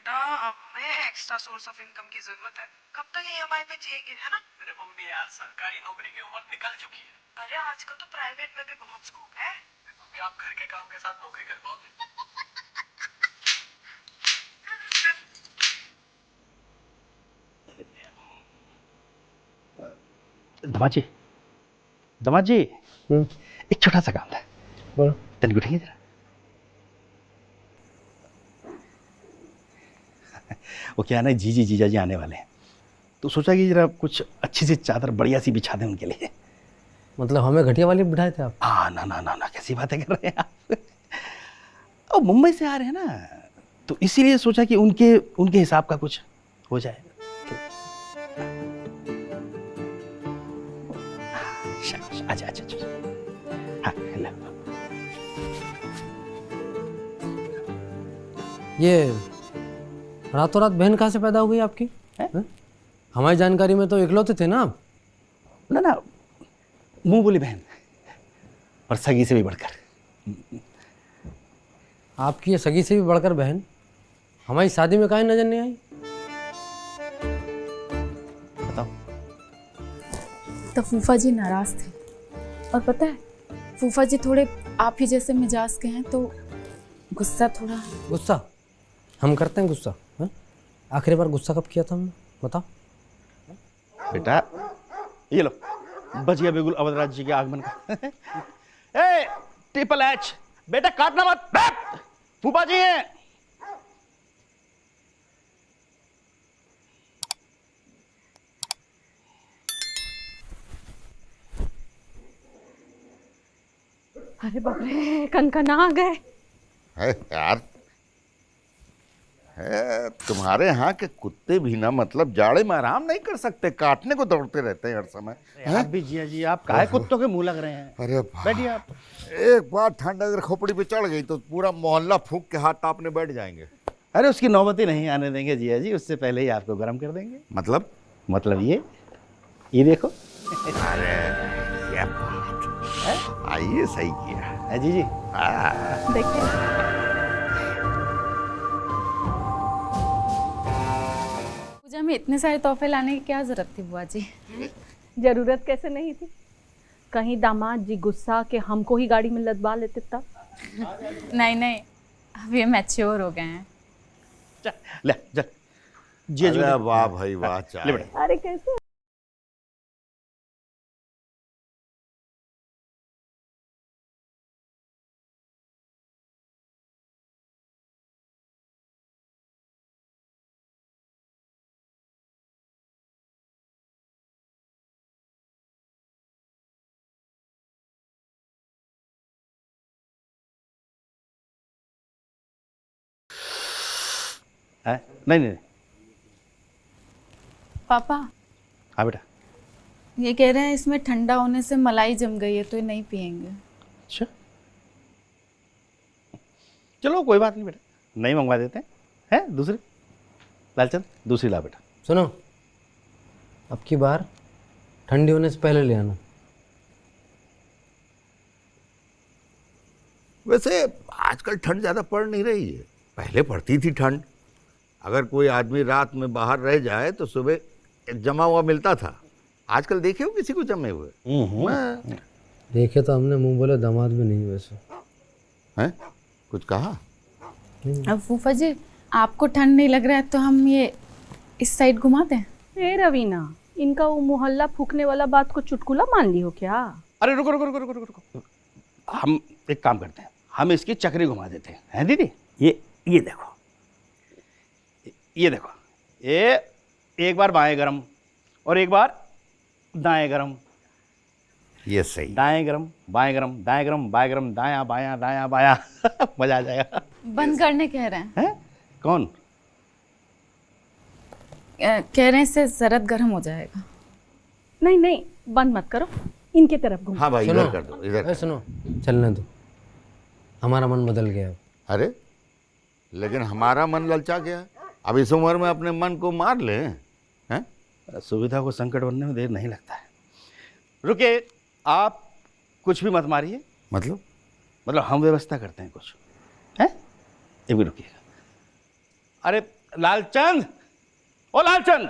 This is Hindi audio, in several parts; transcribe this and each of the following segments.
बेटा हमें एक्स्ट्रा सोर्स ऑफ इनकम की जरूरत है। कब तक ईएमआई पे जिएंगे, है ना? अरे मम्मी यार, सरकारी नौकरी की उम्र निकल चुकी है। अरे आजकल तो प्राइवेट में भी बहुत स्कोप है। मम्मी आप घर के काम के साथ नौकरी कर पाओगे? दमाजी, दमाजी, एक छोटा सा काम था। बोलो। तनिक उठेंगे जरा। वो क्या है ना, जीजा जी आने वाले हैं, तो सोचा कि जरा कुछ अच्छी सी चादर बढ़िया सी बिछा दें उनके लिए। मतलब हमें घटिया वाली बिठाए थे आप? ना ना ना ना, कैसी बातें कर रहे हैं आप। और मुंबई से आ रहे हैं ना, तो इसीलिए सोचा कि उनके हिसाब का कुछ हो जाए। अच्छा अच्छा अच्छा, हाँ ला। ये रातों रात बहन कहाँ से पैदा हो गई आपकी? हमारी जानकारी में तो इकलौते थे ना आप? ना ना, मुंह बोली बहन, और सगी से भी बढ़कर। आपकी ये सगी से भी बढ़कर बहन हमारी शादी में काहे नजर नहीं आई? बताओ। तो फूफा जी नाराज थे, और पता है फूफा जी थोड़े आप ही जैसे मिजाज के हैं, तो गुस्सा थोड़ा। गुस्सा हम करते हैं गुस्सा? आखिरी बार गुस्सा कब किया था हमने, बताओ? बेटा ये लो, बच गया बिल्कुल अवधराज जी के आगमन का। ए ट्रिपल एच, बेटा काटना मत, फूफा जी हैं। अरे बाप रे, कनकना आ गए। है यार, है तुम्हारे यहाँ के कुत्ते भी ना, मतलब जाड़े में आराम नहीं कर सकते, काटने को दौड़ते रहते हैं हर समय। आप भी जिया जी, आप काहे कुत्तों के मुंह लग रहे हैं? अरे बैठिए आप। एक बार ठंड अगर खोपड़ी पे चढ़ गई तो पूरा मोहल्ला फूंक के हाथ तापने बैठ जाएंगे। अरे उसकी नौबत ही नहीं आने देंगे जिया जी, उससे पहले ही आपको गर्म कर देंगे। मतलब ये देखो। अरे क्या बात है, आइए सही किया है जी। देखिए पूजा में इतने सारे तोहफे लाने की क्या जरूरत थी बुआ जी? जरूरत कैसे नहीं थी? कहीं दामाद जी गुस्सा के हमको ही गाड़ी में लदवा लेते तब। नहीं नहीं, अब ये मैच्योर हो गए हैं। चल ले चल जिया जी। अरे वाह भाई वाह, ले चाय। बेटा। अरे कैसे? नहीं, पापा हाँ बेटा। ये कह रहे हैं इसमें ठंडा होने से मलाई जम गई है तो ये नहीं पियेंगे। अच्छा चलो कोई बात नहीं बेटा, नहीं मंगवा देते हैं दूसरी। लालचंद दूसरी ला बेटा। सुनो, अब की बार ठंडी होने से पहले ले आना। वैसे आजकल ठंड ज्यादा पड़ नहीं रही है, पहले पड़ती थी ठंड। अगर कोई आदमी रात में बाहर रह जाए तो सुबह जमा हुआ मिलता था। आजकल देखे हो किसी को जमे हुए? देखे तो हमने, मुंह बोले दामाद भी नहीं वैसे। हैं कुछ कहा? अब फूफा जी आपको ठंड नहीं लग रहा है तो हम ये इस साइड घुमा दें? ए रवीना, इनका वो मोहल्ला फूकने वाला बात को चुटकुला मान ली हो क्या? अरे रुको रुको रुको रुको रुको, हम एक काम करते हैं, हम इसकी चक्री घुमा देते हैं दीदी। ये देखो, ये देखो, ये एक बार बाएं गरम और एक बार दाएं गरम। ये सही। दाएं गरम बाएं गरम, दाएं गरम बाएं गरम, दायां बायां दायां बायां। मजा आ जाएगा। बंद करने कह रहे हैं? हैं? कौन? कह रहे हैं इससे जरद गर्म हो जाएगा। नहीं नहीं, बंद मत करो, इनके तरफ घूमो। हाँ भाई सुनो, इधर कर दो, इधर। सुनो, चलने दो, हमारा मन बदल गया अब। अरे लेकिन हमारा मन ललचा गया, अब इस उम्र में अपने मन को मार ले हैं? सुविधा को संकट बनने में देर नहीं लगता है। रुकिए, आप कुछ भी मत मारिए। मतलब हम व्यवस्था करते हैं कुछ, हैं? एक भी रुकिएगा। अरे लालचंद, ओ लालचंद,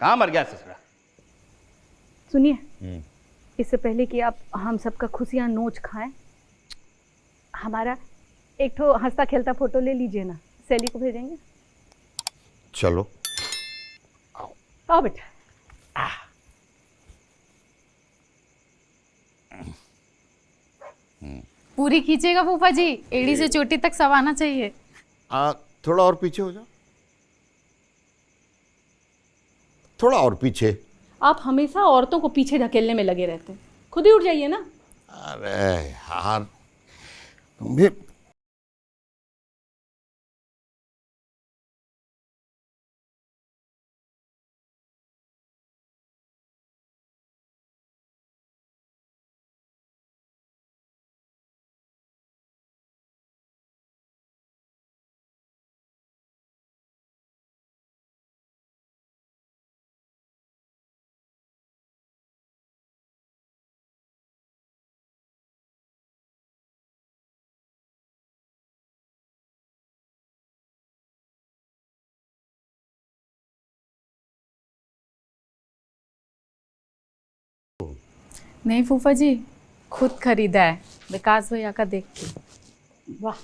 कहाँ मर गया ससुरा? सुनिए, इससे पहले कि आप हम सबका खुशियाँ नोच खाएं, हमारा एक ठो हंसता खेलता फोटो ले लीजिए ना, सैली को भेजेंगे। चलो आओ बेटा। पूरी खींचेगा फूफा जी, एड़ी से चोटी तक सब आना चाहिए। थोड़ा और पीछे हो जाओ, थोड़ा और पीछे। आप हमेशा औरतों को पीछे धकेलने में लगे रहते हैं, खुद ही उठ जाइए ना। अरे यार, तुम भी नहीं फूफा जी, खुद खरीदा है विकास भैया का देख के। वाह।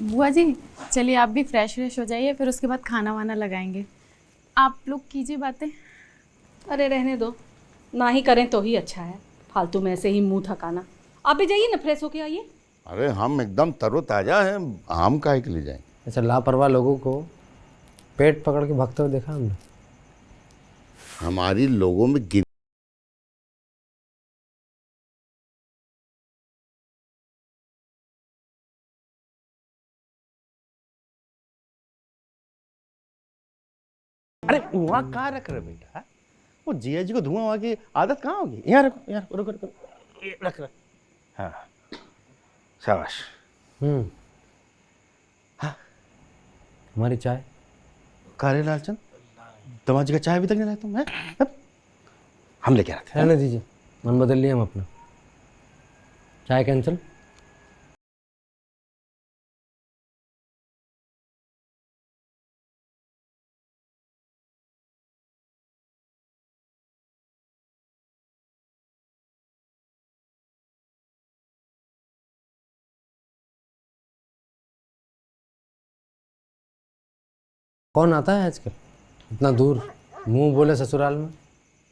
बुआ जी चलिए आप भी फ्रेश व्रेश हो जाइए, फिर उसके बाद खाना वाना लगाएंगे। आप लोग कीजिए बातें। अरे रहने दो, ना ही करें तो ही अच्छा है, फालतू में ऐसे ही मुंह थकाना। आप भी जाइए ना, फ्रेश होके आइए। अरे हम एकदम तरोताजा हैं, हम काहे के लिए जाएं? अच्छा, लापरवाह लोगों को पेट पकड़ के भागते हुए देखा हमने। हमारी लोगों में अरे वहाँ कहाँ रख रहे बेटा? वो जिया जी को धुआं वहाँ की आदत कहाँ होगी? यहाँ रखो, यहाँ रुको रुको, ये रख रख। हाँ शाबाश। हाँ, हमारी चाय। कारे लालचंद, दमाजी का चाय अभी तक नहीं लाए तुम? हैं? हम लेके आते हैं। रहने दीजिए, मन बदल लिया हम अपना। चाय कैंसिल। कौन आता है आजकल इतना दूर, मुंह बोले ससुराल में?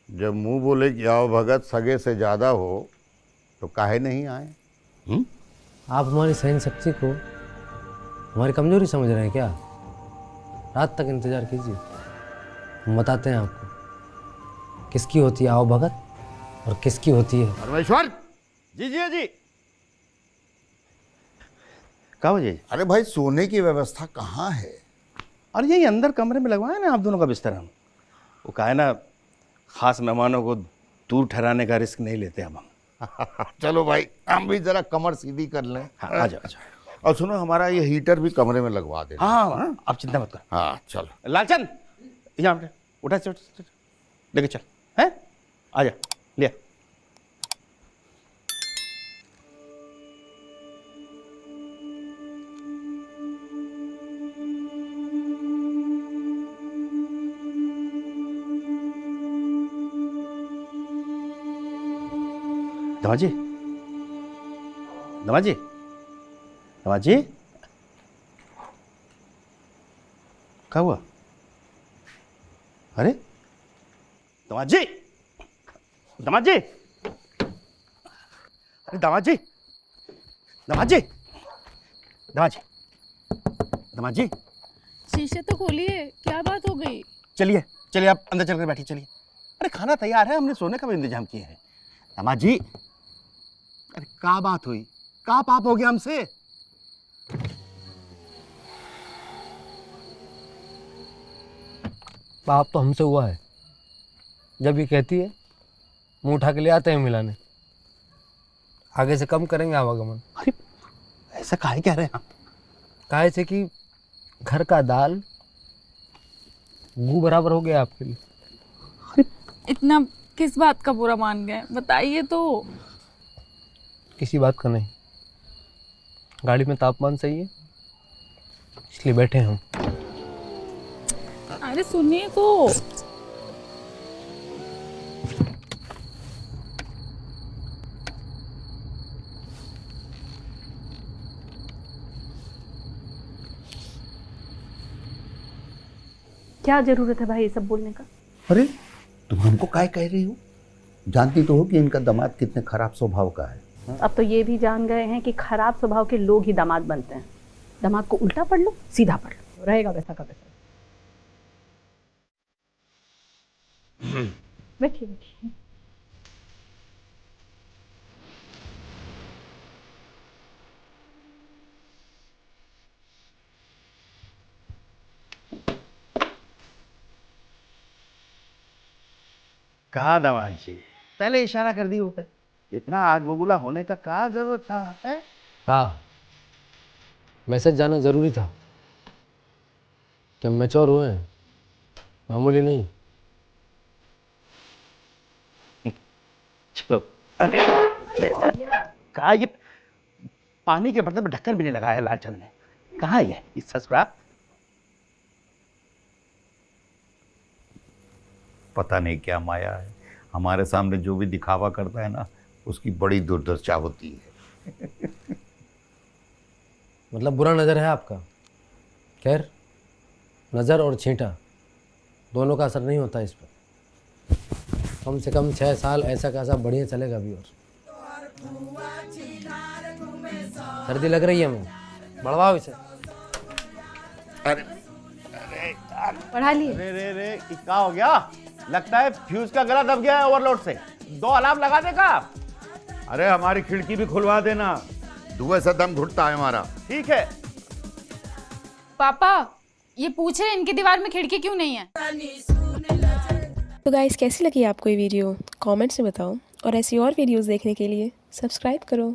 जब मुंह बोले कि आओ भगत सगे से ज़्यादा हो तो काहे नहीं आए? आप हमारी सहन शक्ति को हमारी कमजोरी समझ रहे हैं क्या? रात तक इंतजार कीजिए, हम बताते हैं आपको किसकी होती है आओ भगत और किसकी होती है। परमेश्वर जी जी जी, कहाँ हो जी? अरे भाई, सोने की व्यवस्था कहाँ है? और यही अंदर कमरे में लगवाए ना आप दोनों का बिस्तर हम। वो कहा है ना, खास मेहमानों को दूर ठहराने का रिस्क नहीं लेते अब हम। चलो भाई, हम भी जरा कमर सीधी कर लें। हाँ आ जाओ आ जाओ। और सुनो, हमारा ये हीटर भी कमरे में लगवा दे। हाँ आप चिंता मत कर। हाँ चलो। लालचंद यहाँ पे उठा, चल लेके चल, है आ जा, लिया। दमाजी, दमाजी, दमाजी, क्या हुआ? अरे दमाजी, दमाजी, अरे दमाजी, दमाजी, दमाजी, दमाजी, शीशे तो खोलिए, क्या बात हो गई? चलिए चलिए आप अंदर चलकर बैठिए, चलिए। अरे खाना तैयार है, हमने सोने का भी इंतजाम किया है। दमाजी, अरे क्या बात हुई? क्या पाप हो गया हमसे? पाप तो हमसे हुआ है, जब ये कहती है मुंह उठा के ले आते हैं मिलाने। आगे से कम करेंगे आवागमन। अरे ऐसा काहे कह रहे हैं आप? काहे से कि घर का दाल गू बराबर हो गया आपके लिए। इतना किस बात का बुरा मान गए, बताइए तो। किसी बात का नहीं, गाड़ी में तापमान सही है इसलिए बैठे हैं हम। अरे सुनिए तो। क्या जरूरत है भाई ये सब बोलने का? अरे तुम हमको काय कह रही हो? जानती तो हो कि इनका दामाद कितने खराब स्वभाव का है। अब तो ये भी जान गए हैं कि खराब स्वभाव के लोग ही दामाद बनते हैं। दामाद को उल्टा पढ़ लो, सीधा पढ़ लो, रहेगा वैसा का वैसा। बैठिए बैठिए। कहा दामाद जी, पहले इशारा कर दी होता, इतना आग बबूला होने का क्या जरूरत था? है हाँ, मैसेज जाना जरूरी था। क्या मैच्योर हुए हैं, मामूली नहीं। चलो। कहा ये पानी के बर्तन में ढक्कन भी नहीं लगाया लालचंद ने। कहा ये ससुरा? पता नहीं क्या माया है, हमारे सामने जो भी दिखावा करता है ना, उसकी बड़ी दुर्दशा होती है। मतलब बुरा नज़र है आपका। खैर, नज़र और छींटा दोनों का असर नहीं होता इस पर। कम से कम 6 साल ऐसा कैसा बढ़िया चलेगा अभी। और सर्दी लग रही है, मैं बढ़वाओ इसे। अरे पढ़ा लिए? रे क्या हो गया? लगता है फ्यूज का गला दब गया है ओवरलोड से। 2 अलार्म लगा देगा। अरे हमारी खिड़की भी खुलवा देना, धुएं से दम घुटता है हमारा। ठीक है। पापा ये पूछ रहे इनकी दीवार में खिड़की क्यों नहीं है? तो गाइस कैसी लगी आपको ये वीडियो कमेंट्स में बताओ, और ऐसी और वीडियोस देखने के लिए सब्सक्राइब करो।